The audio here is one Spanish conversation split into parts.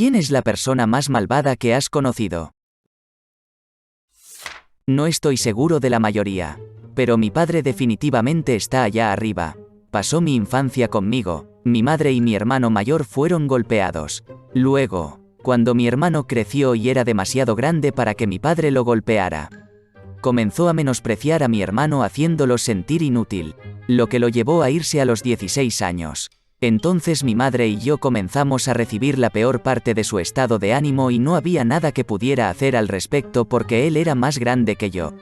¿Quién es la persona más malvada que has conocido? No estoy seguro de la mayoría. Pero mi padre definitivamente está allá arriba. Pasó mi infancia conmigo. Mi madre y mi hermano mayor fueron golpeados. Luego, cuando mi hermano creció y era demasiado grande para que mi padre lo golpeara, comenzó a menospreciar a mi hermano haciéndolo sentir inútil, lo que lo llevó a irse a los 16 años. Entonces mi madre y yo comenzamos a recibir la peor parte de su estado de ánimo y no había nada que pudiera hacer al respecto porque él era más grande que yo.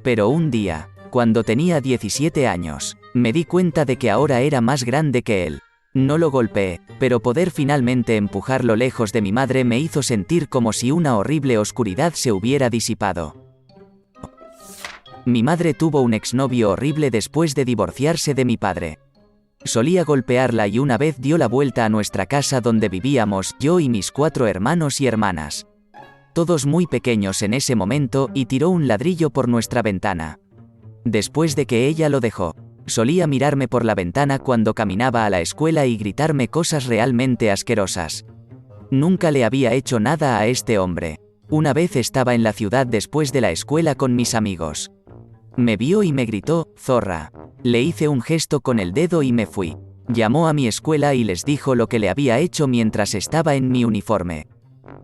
Pero un día, cuando tenía 17 años, me di cuenta de que ahora era más grande que él. No lo golpeé, pero poder finalmente empujarlo lejos de mi madre me hizo sentir como si una horrible oscuridad se hubiera disipado. Mi madre tuvo un exnovio horrible después de divorciarse de mi padre. Solía golpearla y una vez dio la vuelta a nuestra casa donde vivíamos, yo y mis 4 hermanos y hermanas. Todos muy pequeños en ese momento, y tiró un ladrillo por nuestra ventana. Después de que ella lo dejó, solía mirarme por la ventana cuando caminaba a la escuela y gritarme cosas realmente asquerosas. Nunca le había hecho nada a este hombre. Una vez estaba en la ciudad después de la escuela con mis amigos. Me vio y me gritó, «zorra». Le hice un gesto con el dedo y me fui. Llamó a mi escuela y les dijo lo que le había hecho mientras estaba en mi uniforme.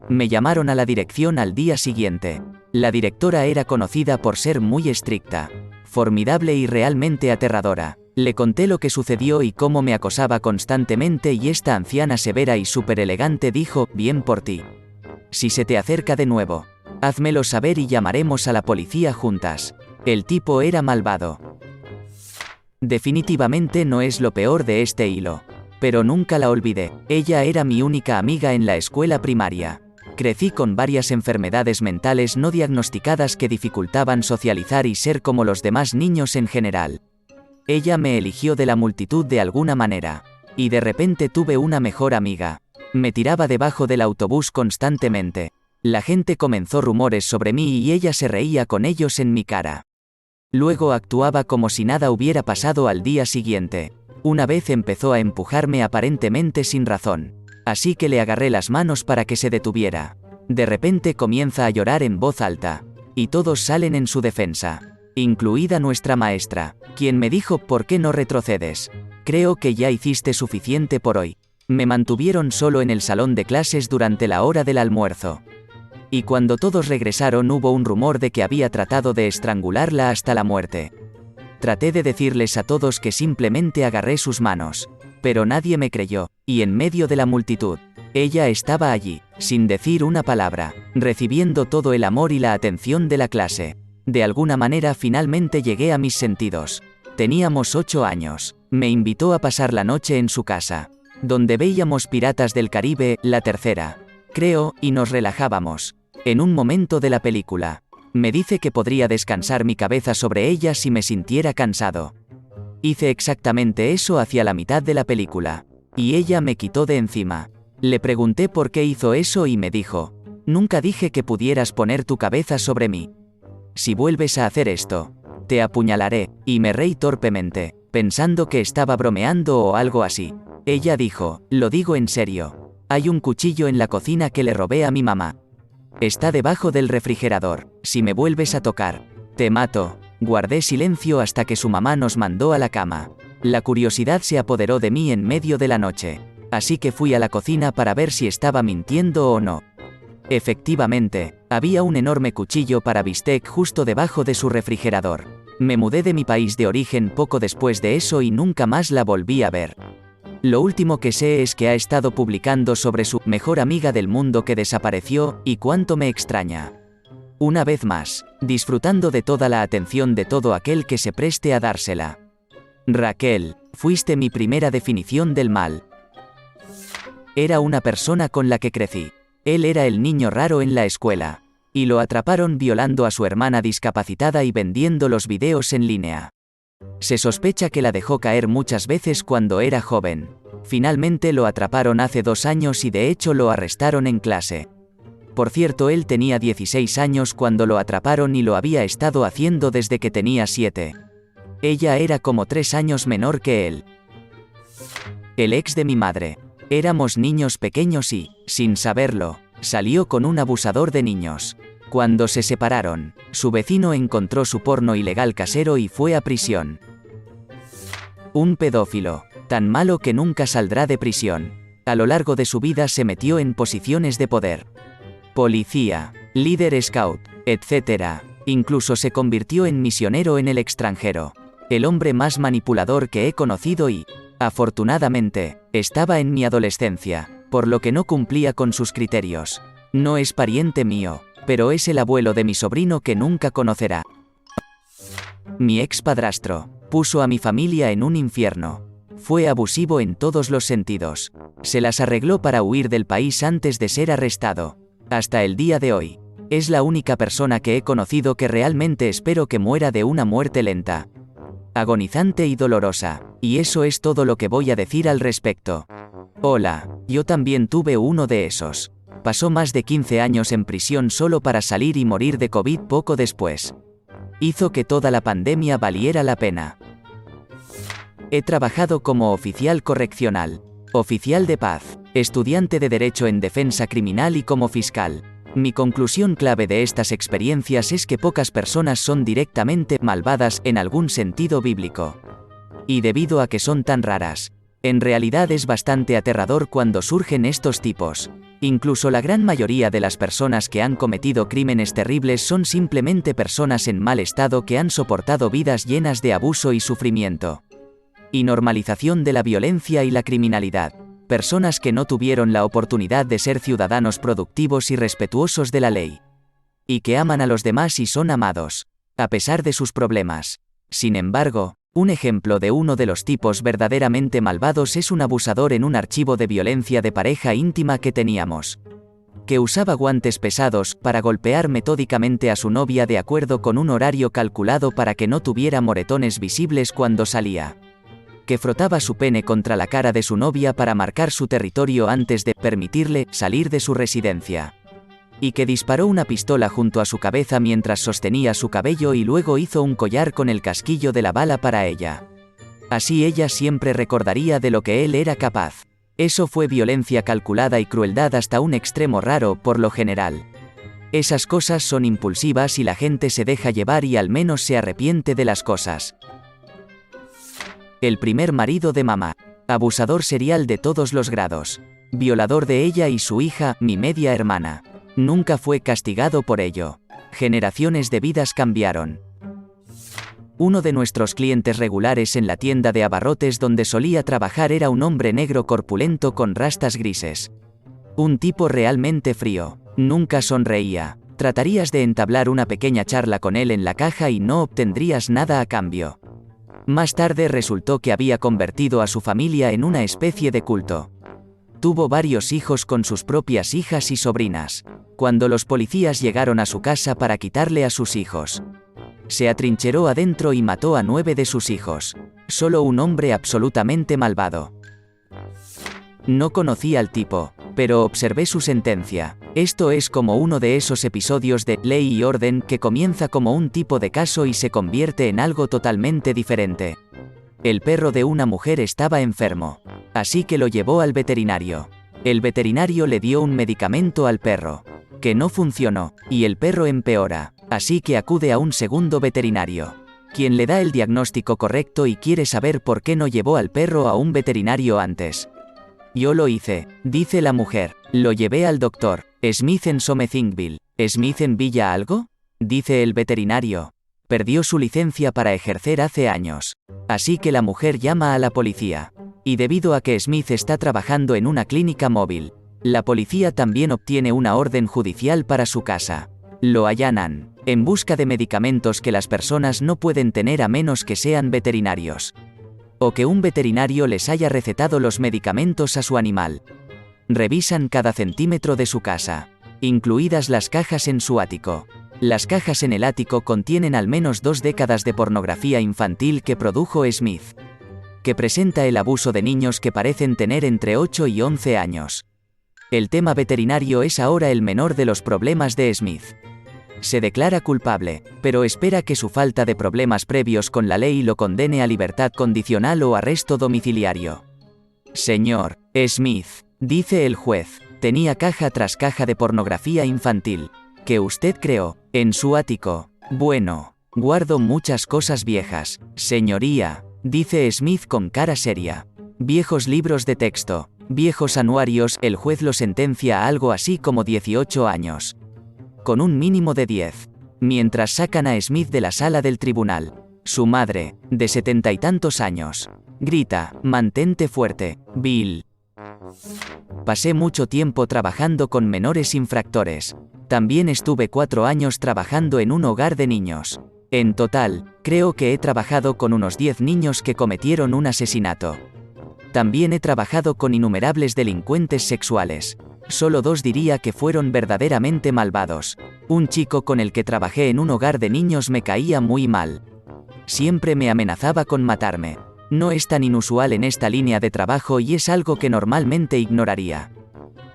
Me llamaron a la dirección al día siguiente. La directora era conocida por ser muy estricta, formidable y realmente aterradora. Le conté lo que sucedió y cómo me acosaba constantemente y esta anciana severa y súper elegante dijo, «bien por ti. Si se te acerca de nuevo, házmelo saber y llamaremos a la policía juntas». El tipo era malvado. Definitivamente no es lo peor de este hilo. Pero nunca la olvidé. Ella era mi única amiga en la escuela primaria. Crecí con varias enfermedades mentales no diagnosticadas que dificultaban socializar y ser como los demás niños en general. Ella me eligió de la multitud de alguna manera. Y de repente tuve una mejor amiga. Me tiraba debajo del autobús constantemente. La gente comenzó rumores sobre mí y ella se reía con ellos en mi cara. Luego actuaba como si nada hubiera pasado al día siguiente. Una vez empezó a empujarme aparentemente sin razón. Así que le agarré las manos para que se detuviera. De repente comienza a llorar en voz alta. Y todos salen en su defensa. Incluida nuestra maestra, quien me dijo, «¿por qué no retrocedes? Creo que ya hiciste suficiente por hoy». Me mantuvieron solo en el salón de clases durante la hora del almuerzo. Y cuando todos regresaron hubo un rumor de que había tratado de estrangularla hasta la muerte. Traté de decirles a todos que simplemente agarré sus manos. Pero nadie me creyó, y en medio de la multitud, ella estaba allí, sin decir una palabra, recibiendo todo el amor y la atención de la clase. De alguna manera finalmente llegué a mis sentidos. Teníamos 8 años. Me invitó a pasar la noche en su casa, donde veíamos Piratas del Caribe, la tercera, creo, y nos relajábamos. En un momento de la película, me dice que podría descansar mi cabeza sobre ella si me sintiera cansado. Hice exactamente eso hacia la mitad de la película, y ella me quitó de encima. Le pregunté por qué hizo eso y me dijo, «nunca dije que pudieras poner tu cabeza sobre mí. Si vuelves a hacer esto, te apuñalaré», y me reí torpemente, pensando que estaba bromeando o algo así. Ella dijo, «lo digo en serio. Hay un cuchillo en la cocina que le robé a mi mamá. Está debajo del refrigerador. Si me vuelves a tocar, te mato». Guardé silencio hasta que su mamá nos mandó a la cama. La curiosidad se apoderó de mí en medio de la noche. Así que fui a la cocina para ver si estaba mintiendo o no. Efectivamente, había un enorme cuchillo para bistec justo debajo de su refrigerador. Me mudé de mi país de origen poco después de eso y nunca más la volví a ver. Lo último que sé es que ha estado publicando sobre su mejor amiga del mundo que desapareció, y cuánto me extraña. Una vez más, disfrutando de toda la atención de todo aquel que se preste a dársela. Raquel, fuiste mi primera definición del mal. Era una persona con la que crecí. Él era el niño raro en la escuela. Y lo atraparon violando a su hermana discapacitada y vendiendo los videos en línea. Se sospecha que la dejó caer muchas veces cuando era joven. Finalmente lo atraparon hace 2 años y de hecho lo arrestaron en clase. Por cierto, él tenía 16 años cuando lo atraparon y lo había estado haciendo desde que tenía 7. Ella era como 3 años menor que él. El ex de mi madre. Éramos niños pequeños y, sin saberlo, salió con un abusador de niños. Cuando se separaron, su vecino encontró su porno ilegal casero y fue a prisión. Un pedófilo, tan malo que nunca saldrá de prisión. A lo largo de su vida se metió en posiciones de poder. Policía, líder scout, etc. Incluso se convirtió en misionero en el extranjero. El hombre más manipulador que he conocido y, afortunadamente, estaba en mi adolescencia, por lo que no cumplía con sus criterios. No es pariente mío, pero es el abuelo de mi sobrino que nunca conocerá. Mi ex padrastro puso a mi familia en un infierno. Fue abusivo en todos los sentidos. Se las arregló para huir del país antes de ser arrestado. Hasta el día de hoy, es la única persona que he conocido que realmente espero que muera de una muerte lenta, agonizante y dolorosa, y eso es todo lo que voy a decir al respecto. Hola, yo también tuve uno de esos. Pasó más de 15 años en prisión solo para salir y morir de COVID poco después. Hizo que toda la pandemia valiera la pena. He trabajado como oficial correccional, oficial de paz, estudiante de Derecho en defensa criminal y como fiscal. Mi conclusión clave de estas experiencias es que pocas personas son directamente malvadas en algún sentido bíblico. Y debido a que son tan raras, en realidad es bastante aterrador cuando surgen estos tipos. Incluso la gran mayoría de las personas que han cometido crímenes terribles son simplemente personas en mal estado que han soportado vidas llenas de abuso y sufrimiento. Y normalización de la violencia y la criminalidad. Personas que no tuvieron la oportunidad de ser ciudadanos productivos y respetuosos de la ley. Y que aman a los demás y son amados, a pesar de sus problemas. Sin embargo, un ejemplo de uno de los tipos verdaderamente malvados es un abusador en un archivo de violencia de pareja íntima que teníamos. Que usaba guantes pesados para golpear metódicamente a su novia de acuerdo con un horario calculado para que no tuviera moretones visibles cuando salía. Que frotaba su pene contra la cara de su novia para marcar su territorio antes de permitirle salir de su residencia. Y que disparó una pistola junto a su cabeza mientras sostenía su cabello y luego hizo un collar con el casquillo de la bala para ella. Así ella siempre recordaría de lo que él era capaz. Eso fue violencia calculada y crueldad hasta un extremo raro por lo general. Esas cosas son impulsivas y la gente se deja llevar y al menos se arrepiente de las cosas. El primer marido de mamá. Abusador serial de todos los grados. Violador de ella y su hija, mi media hermana. Nunca fue castigado por ello. Generaciones de vidas cambiaron. Uno de nuestros clientes regulares en la tienda de abarrotes donde solía trabajar era un hombre negro corpulento con rastas grises. Un tipo realmente frío. Nunca sonreía. Tratarías de entablar una pequeña charla con él en la caja y no obtendrías nada a cambio. Más tarde resultó que había convertido a su familia en una especie de culto. Tuvo varios hijos con sus propias hijas y sobrinas. Cuando los policías llegaron a su casa para quitarle a sus hijos, se atrincheró adentro y mató a 9 de sus hijos. Solo un hombre absolutamente malvado. No conocí al tipo, pero observé su sentencia. Esto es como uno de esos episodios de Ley y Orden que comienza como un tipo de caso y se convierte en algo totalmente diferente. El perro de una mujer estaba enfermo, así que lo llevó al veterinario. El veterinario le dio un medicamento al perro, que no funcionó, y el perro empeora, así que acude a un segundo veterinario, quien le da el diagnóstico correcto y quiere saber por qué no llevó al perro a un veterinario antes. Yo lo hice, dice la mujer, lo llevé al doctor Smith en Somethingville. ¿Smith en Villa algo? Dice el veterinario. Perdió su licencia para ejercer hace años. Así que la mujer llama a la policía. Y debido a que Smith está trabajando en una clínica móvil, la policía también obtiene una orden judicial para su casa. Lo allanan, en busca de medicamentos que las personas no pueden tener a menos que sean veterinarios. O que un veterinario les haya recetado los medicamentos a su animal. Revisan cada centímetro de su casa, incluidas las cajas en su ático. Las cajas en el ático contienen al menos 2 décadas de pornografía infantil que produjo Smith, que presenta el abuso de niños que parecen tener entre 8 y 11 años. El tema veterinario es ahora el menor de los problemas de Smith. Se declara culpable, pero espera que su falta de problemas previos con la ley lo condene a libertad condicional o arresto domiciliario. Señor, Smith, dice el juez, tenía caja tras caja de pornografía infantil, que usted creó, en su ático. Bueno, guardo muchas cosas viejas, señoría, dice Smith con cara seria. Viejos libros de texto, viejos anuarios, el juez lo sentencia a algo así como 18 años. Con un mínimo de 10. Mientras sacan a Smith de la sala del tribunal, su madre, de 70 y tantos años, grita, mantente fuerte, Bill. Pasé mucho tiempo trabajando con menores infractores. También estuve 4 años trabajando en un hogar de niños. En total, creo que he trabajado con unos 10 niños que cometieron un asesinato. También he trabajado con innumerables delincuentes sexuales. Solo 2 diría que fueron verdaderamente malvados. Un chico con el que trabajé en un hogar de niños me caía muy mal. Siempre me amenazaba con matarme. No es tan inusual en esta línea de trabajo y es algo que normalmente ignoraría.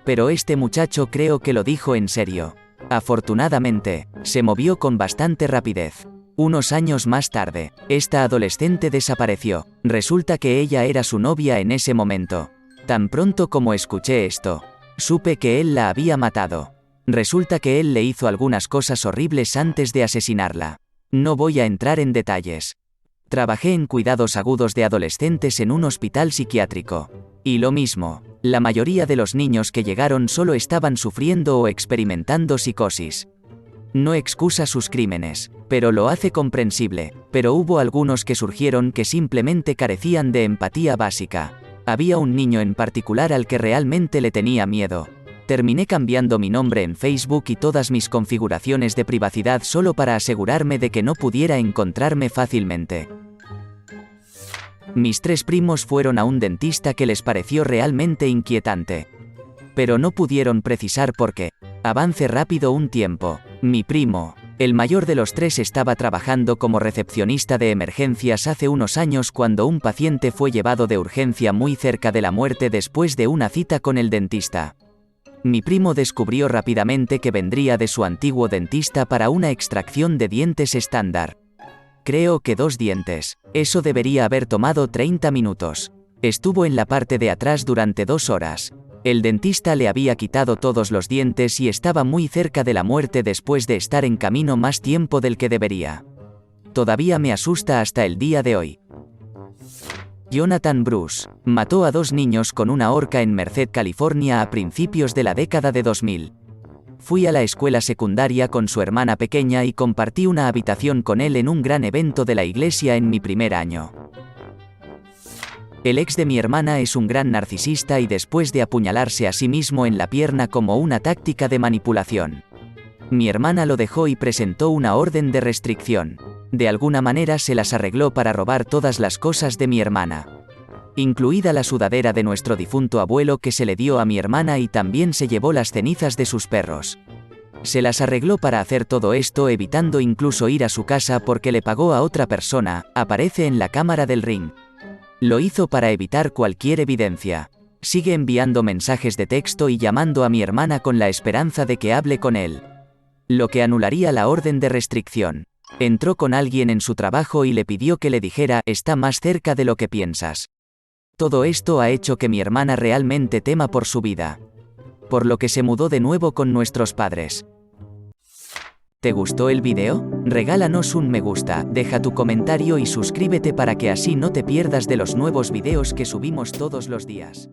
Pero este muchacho creo que lo dijo en serio. Afortunadamente, se movió con bastante rapidez. Unos años más tarde, esta adolescente desapareció. Resulta que ella era su novia en ese momento. Tan pronto como escuché esto, supe que él la había matado. Resulta que él le hizo algunas cosas horribles antes de asesinarla. No voy a entrar en detalles. Trabajé en cuidados agudos de adolescentes en un hospital psiquiátrico. Y lo mismo, la mayoría de los niños que llegaron solo estaban sufriendo o experimentando psicosis. No excusa sus crímenes, pero lo hace comprensible, pero hubo algunos que surgieron que simplemente carecían de empatía básica. Había un niño en particular al que realmente le tenía miedo. Terminé cambiando mi nombre en Facebook y todas mis configuraciones de privacidad solo para asegurarme de que no pudiera encontrarme fácilmente. Mis 3 primos fueron a un dentista que les pareció realmente inquietante. Pero no pudieron precisar por qué. Avance rápido un tiempo. Mi primo, el mayor de los 3, estaba trabajando como recepcionista de emergencias hace unos años cuando un paciente fue llevado de urgencia muy cerca de la muerte después de una cita con el dentista. Mi primo descubrió rápidamente que vendría de su antiguo dentista para una extracción de dientes estándar. Creo que 2 dientes. Eso debería haber tomado 30 minutos. Estuvo en la parte de atrás durante 2 horas. El dentista le había quitado todos los dientes y estaba muy cerca de la muerte después de estar en camino más tiempo del que debería. Todavía me asusta hasta el día de hoy. Jonathan Bruce mató a 2 niños con una horca en Merced, California a principios de la década de 2000. Fui a la escuela secundaria con su hermana pequeña y compartí una habitación con él en un gran evento de la iglesia en mi primer año. El ex de mi hermana es un gran narcisista y después de apuñalarse a sí mismo en la pierna como una táctica de manipulación. Mi hermana lo dejó y presentó una orden de restricción. De alguna manera se las arregló para robar todas las cosas de mi hermana, incluida la sudadera de nuestro difunto abuelo que se le dio a mi hermana, y también se llevó las cenizas de sus perros. Se las arregló para hacer todo esto evitando incluso ir a su casa porque le pagó a otra persona, aparece en la cámara del ring. Lo hizo para evitar cualquier evidencia. Sigue enviando mensajes de texto y llamando a mi hermana con la esperanza de que hable con él, lo que anularía la orden de restricción. Entró con alguien en su trabajo y le pidió que le dijera, está más cerca de lo que piensas. Todo esto ha hecho que mi hermana realmente tema por su vida, por lo que se mudó de nuevo con nuestros padres. ¿Te gustó el video? Regálanos un me gusta, deja tu comentario y suscríbete para que así no te pierdas de los nuevos videos que subimos todos los días.